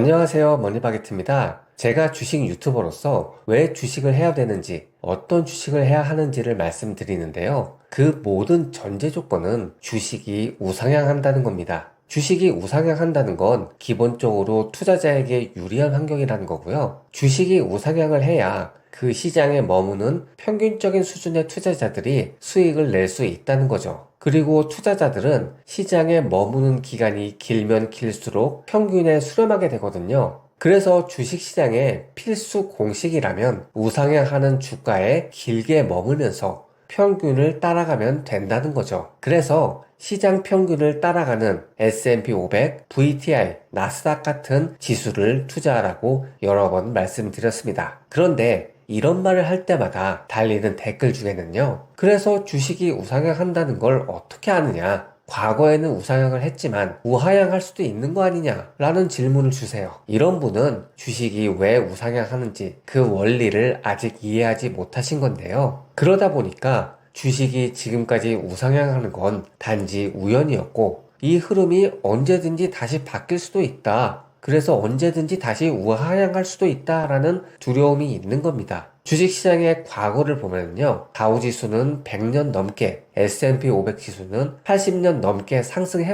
안녕하세요. 머니바게트입니다. 제가 주식 유튜버로서 왜 주식을 해야 되는지, 어떤 주식을 해야 하는지를 말씀드리는데요. 그 모든 전제 조건은 주식이 우상향한다는 겁니다. 주식이 우상향한다는 건 기본적으로 투자자에게 유리한 환경이라는 거고요. 주식이 우상향을 해야 그 시장에 머무는 평균적인 수준의 투자자들이 수익을 낼 수 있다는 거죠. 그리고 투자자들은 시장에 머무는 기간이 길면 길수록 평균에 수렴하게 되거든요. 그래서 주식시장의 필수 공식이라면 우상향하는 주가에 길게 머물면서 평균을 따라가면 된다는 거죠. 그래서 시장 평균을 따라가는 S&P 500, VTI, 나스닥 같은 지수를 투자하라고 여러 번 말씀드렸습니다. 그런데 이런 말을 할 때마다 달리는 댓글 중에는요. 그래서 주식이 우상향한다는 걸 어떻게 아느냐? 과거에는 우상향을 했지만 우하향할 수도 있는 거 아니냐? 라는 질문을 주세요. 이런 분은 주식이 왜 우상향하는지 그 원리를 아직 이해하지 못하신 건데요. 그러다 보니까 주식이 지금까지 우상향하는 건 단지 우연이었고 이 흐름이 언제든지 다시 바뀔 수도 있다. 그래서 언제든지 다시 우하향할 수도 있다라는 두려움이 있는 겁니다. 주식시장의 과거를 보면요. 다우지수는 100년 넘게, S&P 500 지수는 80년 넘게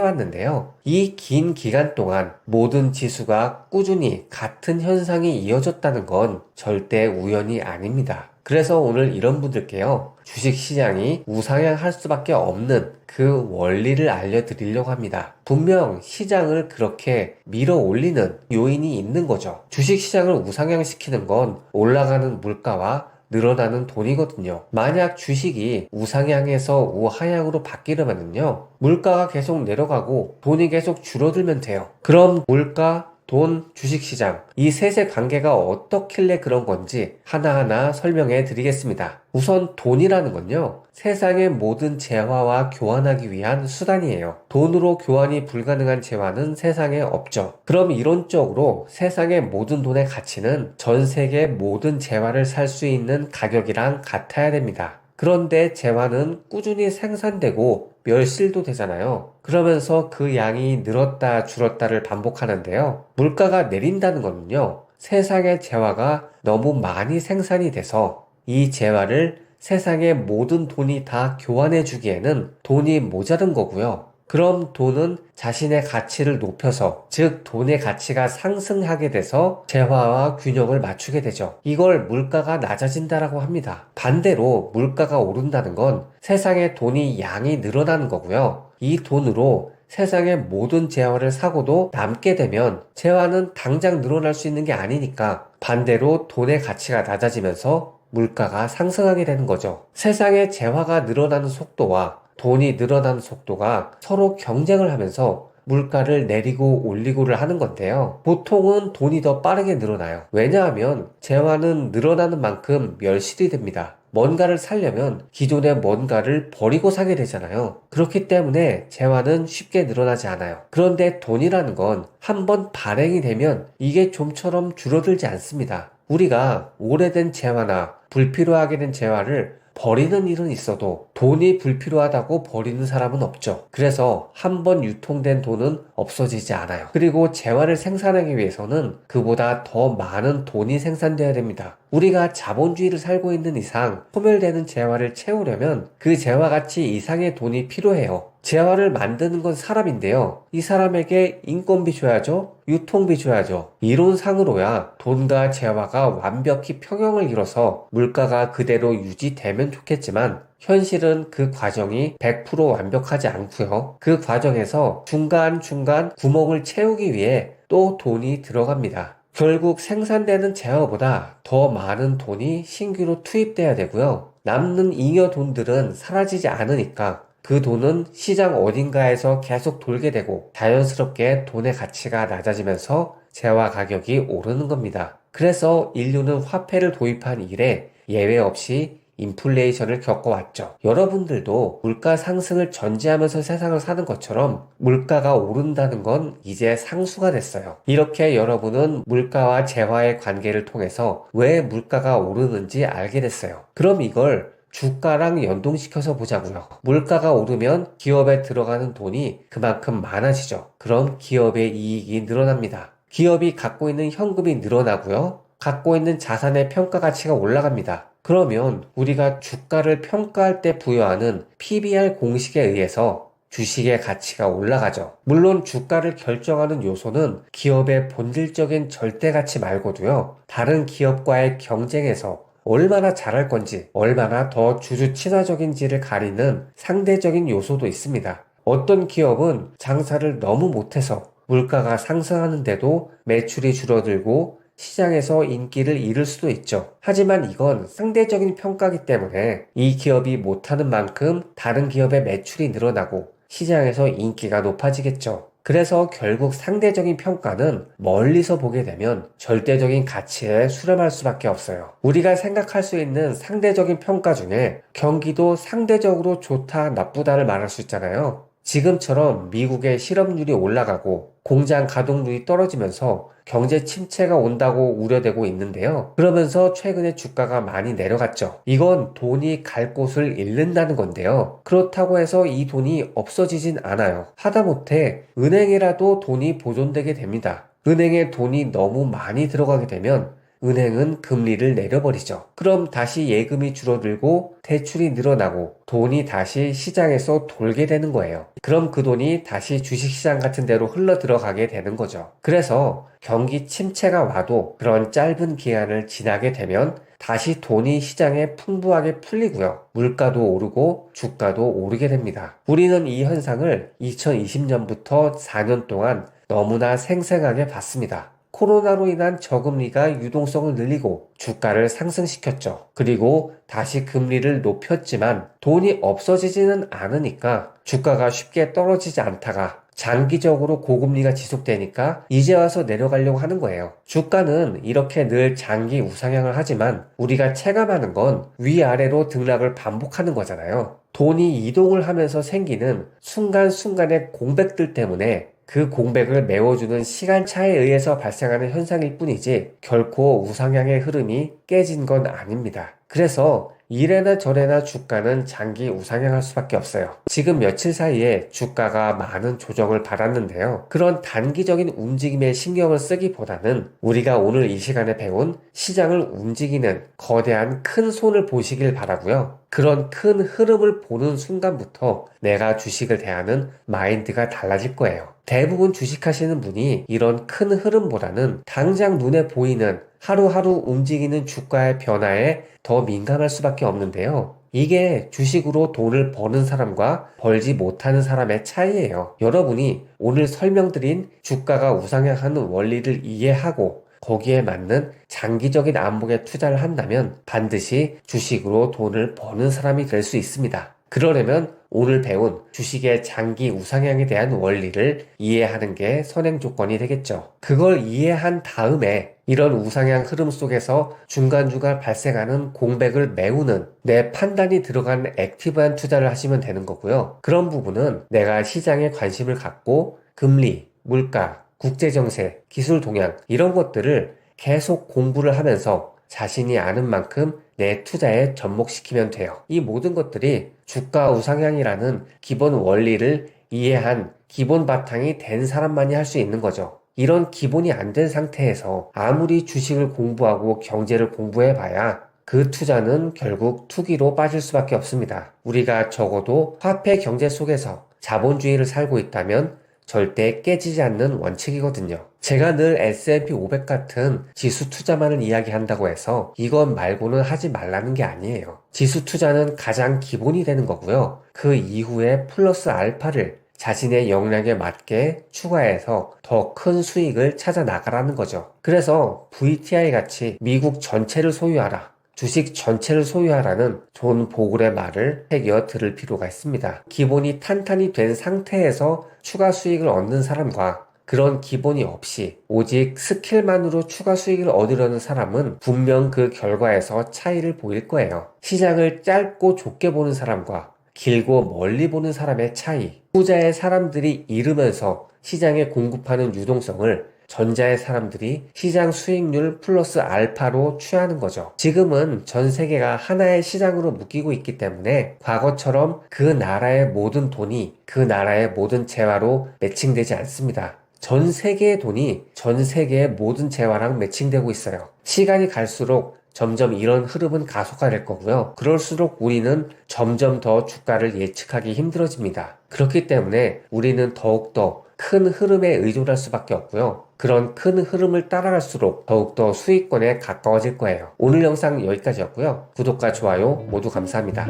상승해왔는데요. 이 긴 기간 동안 모든 지수가 꾸준히 같은 현상이 이어졌다는 건 절대 우연이 아닙니다. 그래서 오늘 이런 분들께요. 주식시장이 우상향할 수밖에 없는 그 원리를 알려드리려고 합니다. 분명 시장을 그렇게 밀어 올리는 요인이 있는 거죠. 주식시장을 우상향시키는 건 올라가는 물가와 늘어나는 돈이거든요. 만약 주식이 우상향에서 우하향으로 바뀌려면요. 물가가 계속 내려가고 돈이 계속 줄어들면 돼요. 그럼 물가, 돈, 주식시장 이 셋의 관계가 어떻길래 그런 건지 하나하나 설명해 드리겠습니다. 우선 돈이라는 건요. 세상의 모든 재화와 교환하기 위한 수단이에요. 돈으로 교환이 불가능한 재화는 세상에 없죠. 그럼 이론적으로 세상의 모든 돈의 가치는 전 세계 모든 재화를 살 수 있는 가격이랑 같아야 됩니다. 그런데 재화는 꾸준히 생산되고 멸실도 되잖아요. 그러면서 그 양이 늘었다 줄었다를 반복하는데요. 물가가 내린다는 거는요. 세상의 재화가 너무 많이 생산이 돼서 이 재화를 세상의 모든 돈이 다 교환해 주기에는 돈이 모자른 거고요. 그럼 돈은 자신의 가치를 높여서, 즉 돈의 가치가 상승하게 돼서 재화와 균형을 맞추게 되죠. 이걸 물가가 낮아진다라고 합니다. 반대로 물가가 오른다는 건 세상의 돈이 양이 늘어나는 거고요. 이 돈으로 세상의 모든 재화를 사고도 남게 되면 재화는 당장 늘어날 수 있는 게 아니니까 반대로 돈의 가치가 낮아지면서 물가가 상승하게 되는 거죠. 세상의 재화가 늘어나는 속도와 돈이 늘어나는 속도가 서로 경쟁을 하면서 물가를 내리고 올리고를 하는 건데요. 보통은 돈이 더 빠르게 늘어나요. 왜냐하면 재화는 늘어나는 만큼 멸실이 됩니다. 뭔가를 사려면 기존의 뭔가를 버리고 사게 되잖아요. 그렇기 때문에 재화는 쉽게 늘어나지 않아요. 그런데 돈이라는 건 한번 발행이 되면 이게 좀처럼 줄어들지 않습니다. 우리가 오래된 재화나 불필요하게 된 재화를 버리는 일은 있어도 돈이 불필요하다고 버리는 사람은 없죠. 그래서 한 번 유통된 돈은 없어지지 않아요. 그리고 재화를 생산하기 위해서는 그보다 더 많은 돈이 생산되어야 됩니다. 우리가 자본주의를 살고 있는 이상 소멸되는 재화를 채우려면 그 재화 가치 이상의 돈이 필요해요. 재화를 만드는 건 사람인데요. 이 사람에게 인건비 줘야죠. 유통비 줘야죠. 이론상으로야 돈과 재화가 완벽히 평형을 이뤄서 물가가 그대로 유지되면 좋겠지만 현실은 그 과정이 100% 완벽하지 않고요. 그 과정에서 중간중간 구멍을 채우기 위해 또 돈이 들어갑니다. 결국 생산되는 재화보다 더 많은 돈이 신규로 투입돼야 되고요. 남는 잉여 돈들은 사라지지 않으니까 그 돈은 시장 어딘가에서 계속 돌게 되고 자연스럽게 돈의 가치가 낮아지면서 재화 가격이 오르는 겁니다. 그래서 인류는 화폐를 도입한 이래 예외 없이 인플레이션을 겪어왔죠. 여러분들도 물가 상승을 전제하면서 세상을 사는 것처럼 물가가 오른다는 건 이제 상수가 됐어요. 이렇게 여러분은 물가와 재화의 관계를 통해서 왜 물가가 오르는지 알게 됐어요. 그럼 이걸 주가랑 연동시켜서 보자고요. 물가가 오르면 기업에 들어가는 돈이 그만큼 많아지죠. 그럼 기업의 이익이 늘어납니다. 기업이 갖고 있는 현금이 늘어나고요. 갖고 있는 자산의 평가 가치가 올라갑니다. 그러면 우리가 주가를 평가할 때 부여하는 PBR 공식에 의해서 주식의 가치가 올라가죠. 물론 주가를 결정하는 요소는 기업의 본질적인 절대 가치 말고도요. 다른 기업과의 경쟁에서 얼마나 잘할 건지, 얼마나 더 주주 친화적인지를 가리는 상대적인 요소도 있습니다. 어떤 기업은 장사를 너무 못해서 물가가 상승하는데도 매출이 줄어들고 시장에서 인기를 잃을 수도 있죠. 하지만 이건 상대적인 평가이기 때문에 이 기업이 못하는 만큼 다른 기업의 매출이 늘어나고 시장에서 인기가 높아지겠죠. 그래서 결국 상대적인 평가는 멀리서 보게 되면 절대적인 가치에 수렴할 수밖에 없어요. 우리가 생각할 수 있는 상대적인 평가 중에 경기도 상대적으로 좋다, 나쁘다를 말할 수 있잖아요. 지금처럼 미국의 실업률이 올라가고 공장 가동률이 떨어지면서 경제 침체가 온다고 우려되고 있는데요. 그러면서 최근에 주가가 많이 내려갔죠. 이건 돈이 갈 곳을 잃는다는 건데요. 그렇다고 해서 이 돈이 없어지진 않아요. 하다못해 은행이라도 돈이 보존되게 됩니다. 은행에 돈이 너무 많이 들어가게 되면 은행은 금리를 내려버리죠. 그럼 다시 예금이 줄어들고 대출이 늘어나고 돈이 다시 시장에서 돌게 되는 거예요. 그럼 그 돈이 다시 주식시장 같은 데로 흘러 들어가게 되는 거죠. 그래서 경기 침체가 와도 그런 짧은 기간을 지나게 되면 다시 돈이 시장에 풍부하게 풀리고요. 물가도 오르고 주가도 오르게 됩니다. 우리는 이 현상을 2020년부터 4년 동안 너무나 생생하게 봤습니다. 코로나로 인한 저금리가 유동성을 늘리고 주가를 상승시켰죠. 그리고 다시 금리를 높였지만 돈이 없어지지는 않으니까 주가가 쉽게 떨어지지 않다가 장기적으로 고금리가 지속되니까 이제 와서 내려가려고 하는 거예요. 주가는 이렇게 늘 장기 우상향을 하지만 우리가 체감하는 건 위아래로 등락을 반복하는 거잖아요. 돈이 이동을 하면서 생기는 순간순간의 공백들 때문에 그 공백을 메워주는 시간차에 의해서 발생하는 현상일 뿐이지 결코 우상향의 흐름이 깨진 건 아닙니다. 그래서 이래나 저래나 주가는 장기 우상향할 수밖에 없어요. 지금 며칠 사이에 주가가 많은 조정을 받았는데요. 그런 단기적인 움직임에 신경을 쓰기보다는 우리가 오늘 이 시간에 배운 시장을 움직이는 거대한 큰 손을 보시길 바라고요. 그런 큰 흐름을 보는 순간부터 내가 주식을 대하는 마인드가 달라질 거예요. 대부분 주식하시는 분이 이런 큰 흐름보다는 당장 눈에 보이는 하루하루 움직이는 주가의 변화에 더 민감할 수밖에 없는데요. 이게 주식으로 돈을 버는 사람과 벌지 못하는 사람의 차이예요. 여러분이 오늘 설명드린 주가가 우상향하는 원리를 이해하고 거기에 맞는 장기적인 안목에 투자를 한다면 반드시 주식으로 돈을 버는 사람이 될 수 있습니다. 그러려면 오늘 배운 주식의 장기 우상향에 대한 원리를 이해하는 게 선행 조건이 되겠죠. 그걸 이해한 다음에 이런 우상향 흐름 속에서 중간중간 발생하는 공백을 메우는 내 판단이 들어간 액티브한 투자를 하시면 되는 거고요. 그런 부분은 내가 시장에 관심을 갖고 금리, 물가, 국제정세, 기술 동향 이런 것들을 계속 공부를 하면서 자신이 아는 만큼 내 투자에 접목시키면 돼요. 이 모든 것들이 주가 우상향이라는 기본 원리를 이해한 기본 바탕이 된 사람만이 할 수 있는 거죠. 이런 기본이 안 된 상태에서 아무리 주식을 공부하고 경제를 공부해봐야 그 투자는 결국 투기로 빠질 수밖에 없습니다. 우리가 적어도 화폐 경제 속에서 자본주의를 살고 있다면 절대 깨지지 않는 원칙이거든요. 제가 늘 S&P 500 같은 지수 투자만을 이야기한다고 해서 이것 말고는 하지 말라는 게 아니에요. 지수 투자는 가장 기본이 되는 거고요. 그 이후에 플러스 알파를 자신의 역량에 맞게 추가해서 더 큰 수익을 찾아 나가라는 거죠. 그래서 VTI 같이 미국 전체를 소유하라, 주식 전체를 소유하라는 존 보글의 말을 새겨 들을 필요가 있습니다. 기본이 탄탄히 된 상태에서 추가 수익을 얻는 사람과 그런 기본이 없이 오직 스킬만으로 추가 수익을 얻으려는 사람은 분명 그 결과에서 차이를 보일 거예요. 시장을 짧고 좁게 보는 사람과 길고 멀리 보는 사람의 차이. 후자의 사람들이 잃으면서 시장에 공급하는 유동성을 전자의 사람들이 시장 수익률 플러스 알파로 취하는 거죠. 지금은 전 세계가 하나의 시장으로 묶이고 있기 때문에 과거처럼 그 나라의 모든 돈이 그 나라의 모든 재화로 매칭되지 않습니다. 전 세계의 돈이 전 세계의 모든 재화랑 매칭되고 있어요. 시간이 갈수록 점점 이런 흐름은 가속화될 거고요. 그럴수록 우리는 점점 더 주가를 예측하기 힘들어집니다. 그렇기 때문에 우리는 더욱더 큰 흐름에 의존할 수밖에 없고요. 그런 큰 흐름을 따라갈수록 더욱더 수익권에 가까워질 거예요. 오늘 영상 여기까지였고요. 구독과 좋아요 모두 감사합니다.